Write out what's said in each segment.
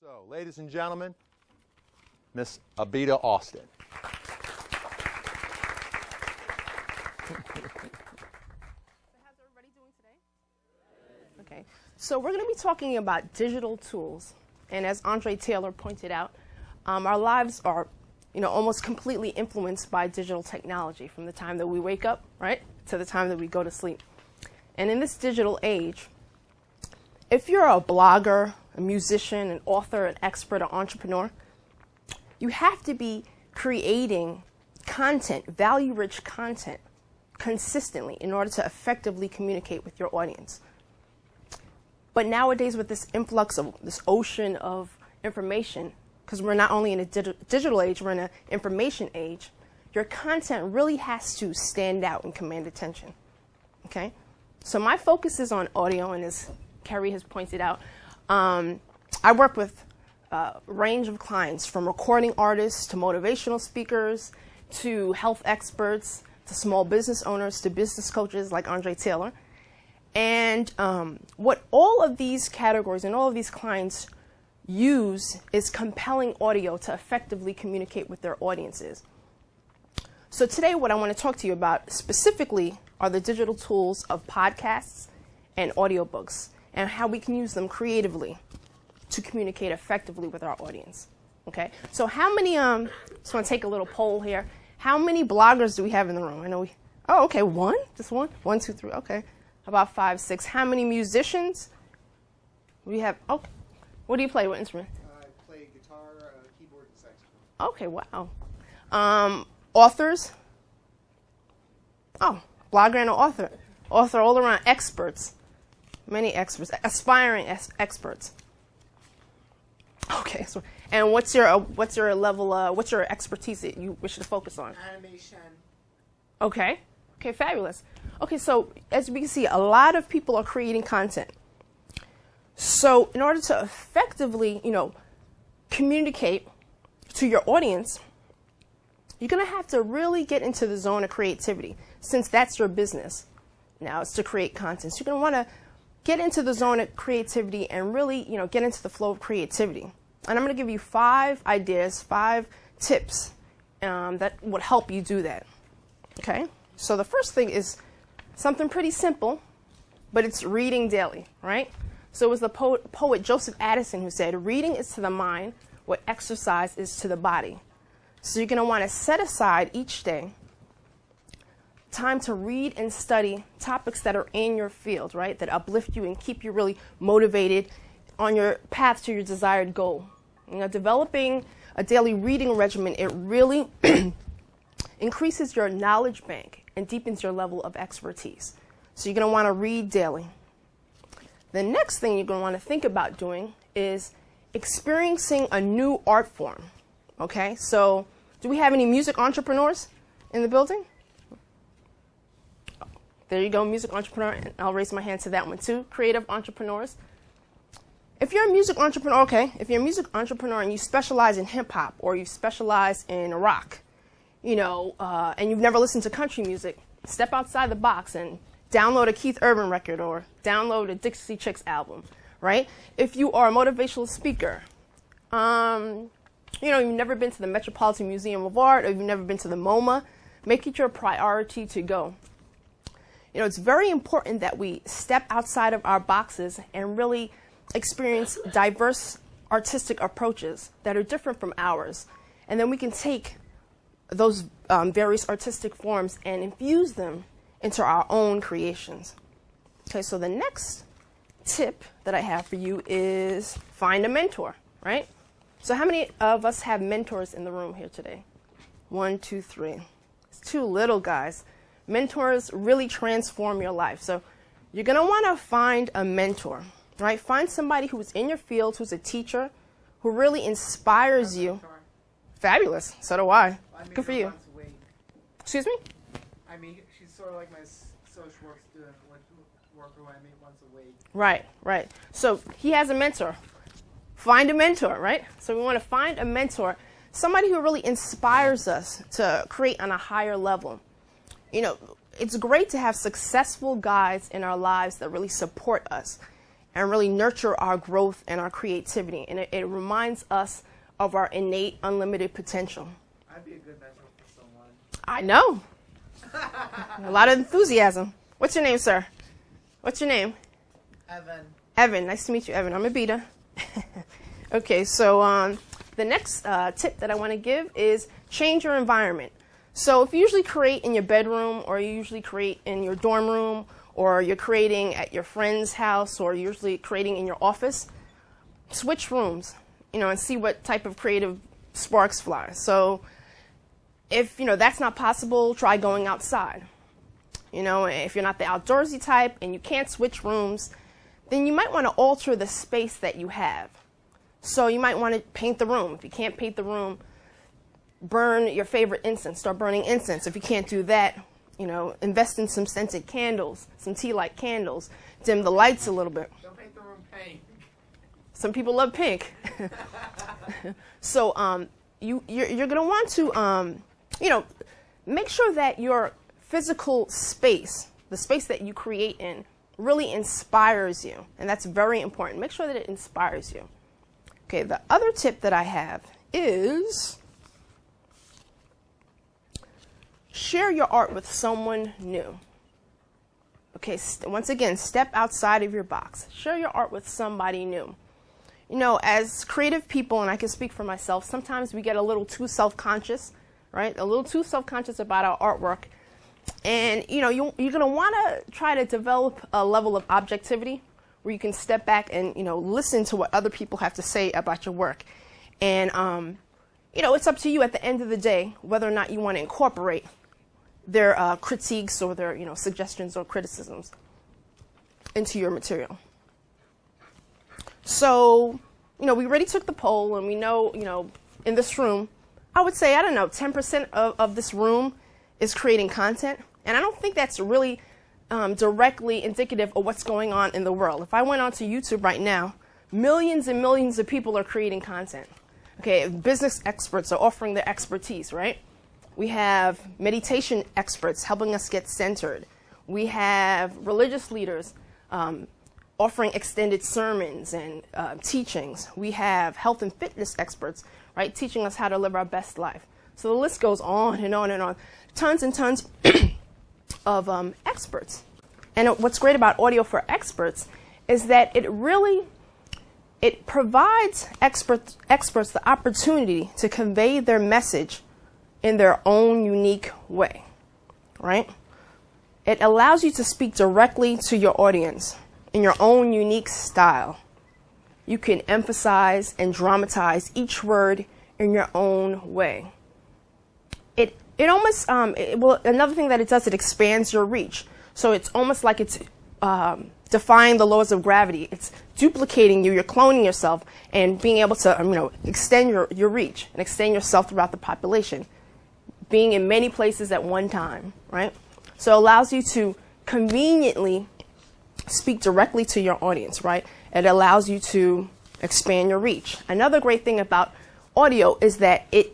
So, ladies and gentlemen, Miss Abhita Austin. How's everybody doing today? Okay, so we're going to be talking about digital tools. And as Andre Taylor pointed out, our lives are, almost completely influenced by digital technology from the time that we wake up, right, to the time that we go to sleep. And in this digital age, if you're a blogger, a musician, an author, an expert, an entrepreneur, you have to be creating content, value-rich content, consistently in order to effectively communicate with your audience. But nowadays, with this influx of this ocean of information, because we're not only in a digital age, we're in an information age, your content really has to stand out and command attention. Okay? So my focus is on audio, and as Kerry has pointed out, I work with a range of clients, from recording artists to motivational speakers to health experts to small business owners to business coaches like Andre Taylor. And what all of these categories and all of these clients use is compelling audio to effectively communicate with their audiences. So today what I want to talk to you about specifically are the digital tools of podcasts and audiobooks and how we can use them creatively to communicate effectively with our audience. Okay, so how many, just want to take a little poll here. How many bloggers do we have in the room? I know okay, one? Just one? 1, 2, 3, okay. About 5, 6. How many musicians? We have, what do you play? What instrument? I play guitar, keyboard, and saxophone. Okay, wow. Authors? Oh, blogger and an author. Author all around. Experts. Many experts. Aspiring experts. Okay, so, and what's your level, what's your expertise that you wish to focus on? Animation. Okay, fabulous. Okay, so as we can see, a lot of people are creating content. So in order to effectively, communicate to your audience, you're going to have to really get into the zone of creativity, since that's your business. Now it's to create content. So you're going to want to get into the zone of creativity and really, get into the flow of creativity. And I'm going to give you 5 ideas, 5 tips that would help you do that. Okay? So the first thing is something pretty simple, but it's reading daily, right? So it was the poet Joseph Addison who said, reading is to the mind what exercise is to the body. So you're going to want to set aside each day time to read and study topics that are in your field, right, that uplift you and keep you really motivated on your path to your desired goal. Developing a daily reading regimen, it really increases your knowledge bank and deepens your level of expertise. So you're going to want to read daily. The next thing you're going to want to think about doing is experiencing a new art form. Okay, so do we have any music entrepreneurs in the building? There you go, music entrepreneur, and I'll raise my hand to that one too. Creative entrepreneurs. If you're a music entrepreneur, if you're a music entrepreneur and you specialize in hip hop or you specialize in rock, and you've never listened to country music, step outside the box and download a Keith Urban record or download a Dixie Chicks album, right? If you are a motivational speaker, you've never been to the Metropolitan Museum of Art or you've never been to the MoMA, make it your priority to go. It's very important that we step outside of our boxes and really experience diverse artistic approaches that are different from ours. And then we can take those various artistic forms and infuse them into our own creations. Okay, so the next tip that I have for you is find a mentor, right? So how many of us have mentors in the room here today? 1, 2, 3. It's too little, guys. Mentors really transform your life. So you're going to want to find a mentor, right? Find somebody who's in your field, who's a teacher, who really inspires you. Fabulous. So do I. Good for you. Excuse me? I mean, she's sort of like my social work student, worker who I meet once a week. Right. So he has a mentor. Find a mentor, right? So we want to find a mentor, somebody who really inspires us to create on a higher level. It's great to have successful guys in our lives that really support us. and really nurture our growth and our creativity. And it reminds us of our innate, unlimited potential. I'd be a good mentor for someone. I know. A lot of enthusiasm. What's your name, sir? What's your name? Evan. Evan. Nice to meet you, Evan. I'm Abhita. Okay, so the next tip that I want to give is change your environment. So if you usually create in your bedroom, or you usually create in your dorm room, or you're creating at your friend's house, or you're usually creating in your office, switch rooms, and see what type of creative sparks fly. So if, that's not possible, try going outside. If you're not the outdoorsy type and you can't switch rooms, then you might want to alter the space that you have. So you might want to paint the room. If you can't paint the room, burn your favorite incense. Start burning incense. If you can't do that, invest in some scented candles, some tea-light candles. Dim the lights a little bit. Don't paint the room pink. Some people love pink. So you're going to want to, make sure that your physical space, the space that you create in, really inspires you. And that's very important. Make sure that it inspires you. Okay, the other tip that I have is share your art with someone new. Okay, once again, step outside of your box. Share your art with somebody new. As creative people, and I can speak for myself, sometimes we get a little too self-conscious, right? A little too self-conscious about our artwork. And, you're going to want to try to develop a level of objectivity where you can step back and, listen to what other people have to say about your work. And, it's up to you at the end of the day whether or not you want to incorporate their critiques or their, suggestions or criticisms into your material. So, we already took the poll, and we know, in this room, I would say, 10% of this room is creating content. And I don't think that's really directly indicative of what's going on in the world. If I went onto YouTube right now, millions and millions of people are creating content. Okay, business experts are offering their expertise, right? We have meditation experts helping us get centered. We have religious leaders offering extended sermons and teachings. We have health and fitness experts, right, teaching us how to live our best life. So the list goes on and on and on. Tons and tons of experts. And what's great about Audio for Experts is that it provides experts the opportunity to convey their message in their own unique way, right? It allows you to speak directly to your audience in your own unique style. You can emphasize and dramatize each word in your own way. It almost, another thing that it does, it expands your reach. So it's almost like it's defying the laws of gravity. It's duplicating you, you're cloning yourself, and being able to, extend your reach and extend yourself throughout the population. Being in many places at one time, right? So it allows you to conveniently speak directly to your audience, right? It allows you to expand your reach. Another great thing about audio is that it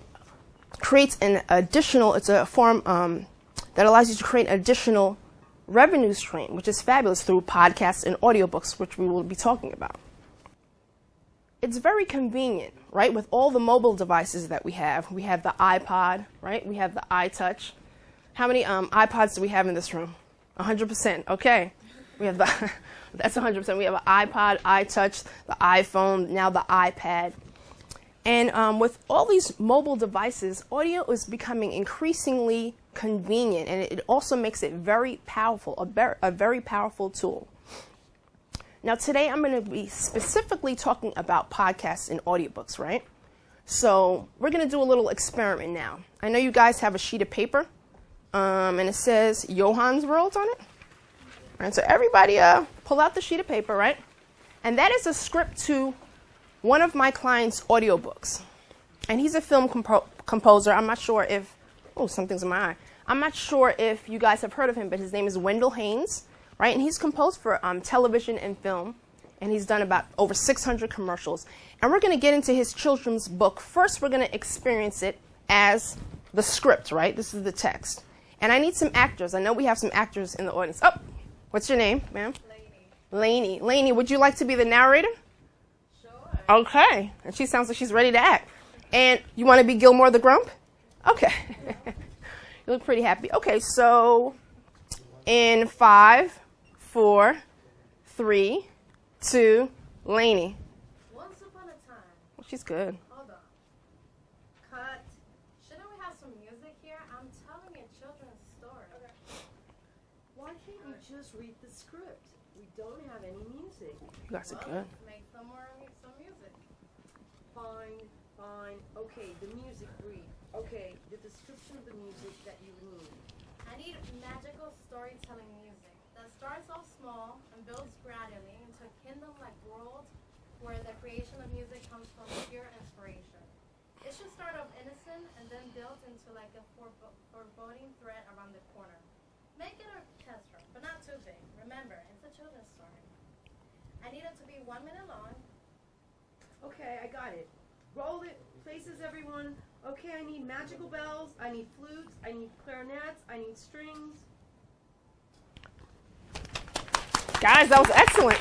creates it's a form that allows you to create an additional revenue stream, which is fabulous through podcasts and audiobooks, which we will be talking about. It's very convenient, right? With all the mobile devices that we have the iPod, right? We have the iTouch. How many iPods do we have in this room? 100%. Okay. We have that's 100%. We have an iPod, iTouch, the iPhone, now the iPad. And with all these mobile devices, audio is becoming increasingly convenient, and it also makes it very powerful, a very powerful tool. Now today I'm going to be specifically talking about podcasts and audiobooks, right? So we're going to do a little experiment now. I know you guys have a sheet of paper, and it says Johan's World on it. All right, so everybody pull out the sheet of paper, right? And that is a script to one of my clients' audiobooks. And he's a film composer. I'm not sure if, something's in my eye. I'm not sure if you guys have heard of him, but his name is Wendell Haynes, right? And he's composed for television and film, and he's done about over 600 commercials. And we're going to get into his children's book. First, we're going to experience it as the script, right? This is the text. And I need some actors. I know we have some actors in the audience. Oh, what's your name, ma'am? Lainey. Lainey, would you like to be the narrator? Sure. Okay. And she sounds like she's ready to act. And you want to be Gilmore the Grump? Okay. You look pretty happy. Okay, so in 5, 4, 3, 2, Lainey. Once upon a time. She's good. Hold on. Cut. Shouldn't we have some music here? I'm telling a children's story. Okay. Why can't you just read the script? We don't have any music. You guys are good. Make some music. Fine, fine. Okay, the music brief. Okay, the description of the music that you need. I need magical storytelling music that starts off small and builds gradually into a kingdom-like world where the creation of music comes from pure inspiration. It should start off innocent and then build into like a foreboding threat around the corner. Make it orchestral, but not too big. Remember, it's a children's story. I need it to be 1 minute long. Okay, I got it. Roll it, places everyone. Okay, I need magical bells, I need flutes, I need clarinets, I need strings. Guys, that was excellent.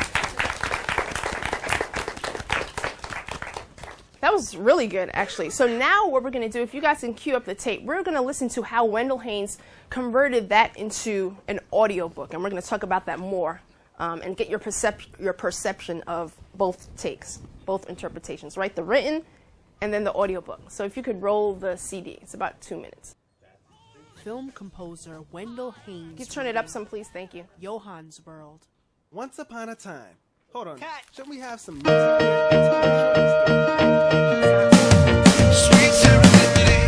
That was really good, actually. So now what we're going to do, if you guys can cue up the tape, we're going to listen to how Wendell Haynes converted that into an audiobook. And we're going to talk about that more and get your perception of both takes, both interpretations, right? The written and then the audiobook. So if you could roll the CD, it's about 2 minutes. Film composer Wendell Haynes. Can you turn it up some, please? Thank you. Johan's World. Once upon a time. Hold on. Cut. Shouldn't we have some music? Sweet serendipity.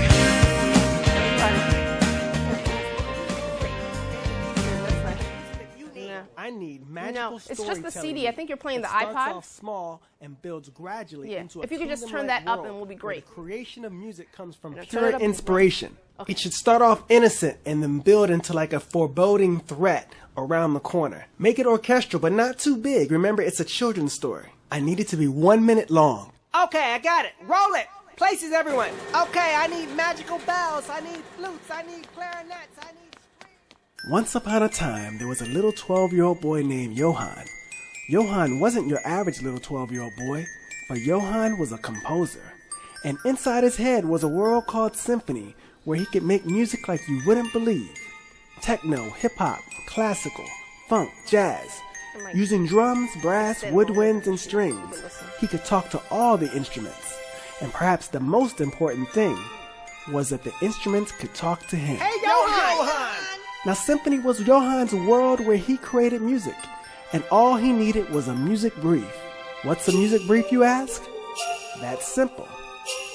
Yeah. I need magical No, it's just storytelling. the CD. I think you're playing that the starts iPod. off small and builds gradually Yeah. into a If you could just turn kingdom-like that up, world and we'll be where great. The creation of music comes from You know, turn pure it up and- inspiration. Okay. It should start off innocent and then build into like a foreboding threat around the corner. Make it orchestral, but not too big. Remember, it's a children's story. I need it to be 1 minute long. Okay, I got it. Roll it. Places everyone. Okay, I need magical bells. I need flutes. I need clarinets. I need strings. Once upon a time, there was a little 12-year-old boy named Johann. Johann wasn't your average little 12-year-old boy, but Johann was a composer. And inside his head was a world called symphony, where he could make music like you wouldn't believe. Techno, hip-hop, classical, funk, jazz. Using drums, brass, woodwinds, and strings, he could talk to all the instruments. And perhaps the most important thing was that the instruments could talk to him. Hey, Johan! Now, symphony was Johann's world where he created music, and all he needed was a music brief. What's a music brief, you ask? That's simple.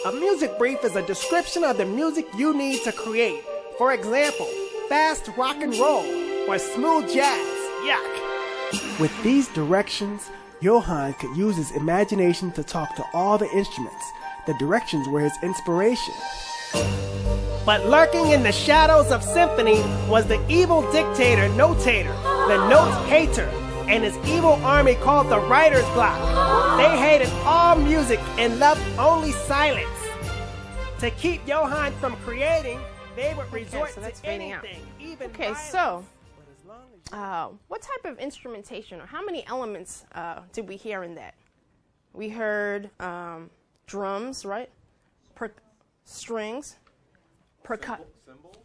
A music brief is a description of the music you need to create. For example, fast rock and roll or smooth jazz. Yuck. With these directions, Johann could use his imagination to talk to all the instruments. The directions were his inspiration. But lurking in the shadows of symphony was the evil dictator Notator, the notes hater, and his evil army called the Writer's Block. They hated all music and loved only silence. To keep Johann from creating, they would resort so that's to fading out. anything, even Okay, violence. so But as long as what type of instrumentation or how many elements did we hear in that? We heard drums, right? Strings,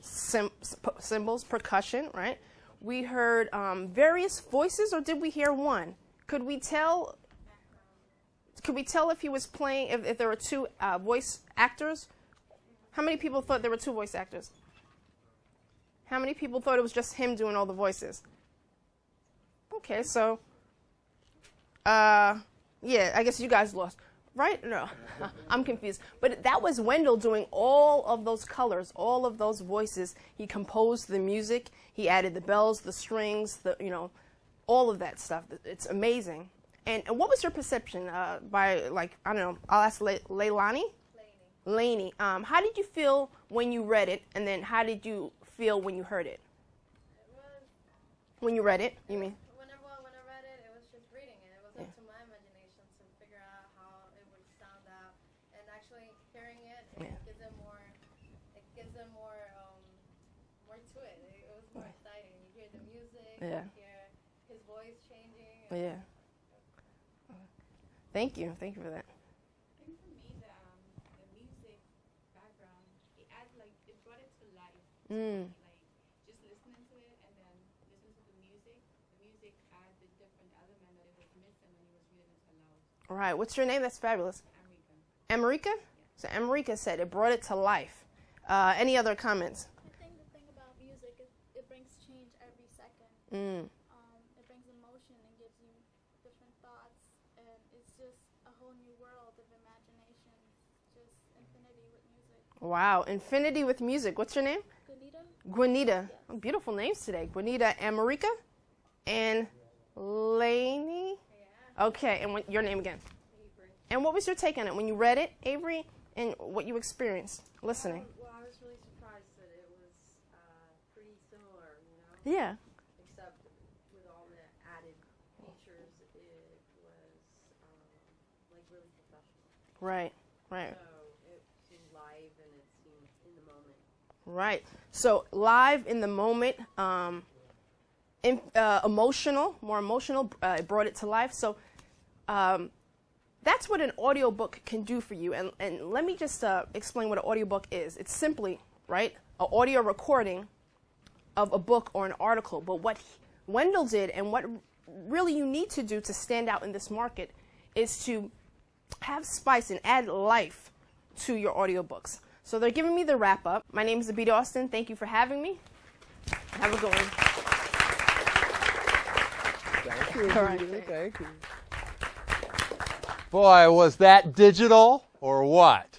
cymbals, percussion, right? We heard various voices, or did we hear one? Could we tell if he was playing, if there were two voice actors? How many people thought there were two voice actors? How many people thought it was just him doing all the voices? Okay, so, yeah, I guess you guys lost, right? No, I'm confused. But that was Wendell doing all of those colors, all of those voices. He composed the music. He added the bells, the strings, all of that stuff. It's amazing. And what was your perception by, like, I don't know, I'll ask Leilani? Lainey. How did you feel when you read it, and then how did you feel when you heard it? When you read it, you mean? When I read it, it was just reading it. It was up to my imagination to figure out how it would sound out. And actually hearing it, it gives it more to it. It was more exciting. You hear the music, Yeah. you hear his voice changing, Yeah. Thank you. Thank you for that. I think for me, the music background, it adds it brought it to life. Mm. Just listening to it and then listening to the music adds a different element that it was missing when you was reading it aloud. All right. What's your name? That's fabulous. America? So America said it brought it to life. Any other comments? I think the thing about music is it brings change every second. Mm. It brings emotion and gives you different thoughts, and it's just a whole new world of imagination. Just infinity with music. Wow. Infinity with music. What's your name? Gunita? Guanita. Oh, beautiful names today. Guanita, America, and Lainey. Okay. And your name again? And what was your take on it when you read it, Avery, and what you experienced listening? Well, I was really surprised that it was pretty similar, Yeah. except with all the added features, it was really professional. Right. Right. So it seemed live and it seemed in the moment. Right. So live in the moment, emotional, more emotional. It brought it to life. So. That's what an audiobook can do for you. And let me just explain what an audiobook is. It's simply, right, an audio recording of a book or an article. But what Wendell did and what really you need to do to stand out in this market is to have spice and add life to your audiobooks. So they're giving me the wrap up. My name is Abhita Austin. Thank you for having me. Have a good one. Thank you. All right, Thank you. Boy, was that digital or what?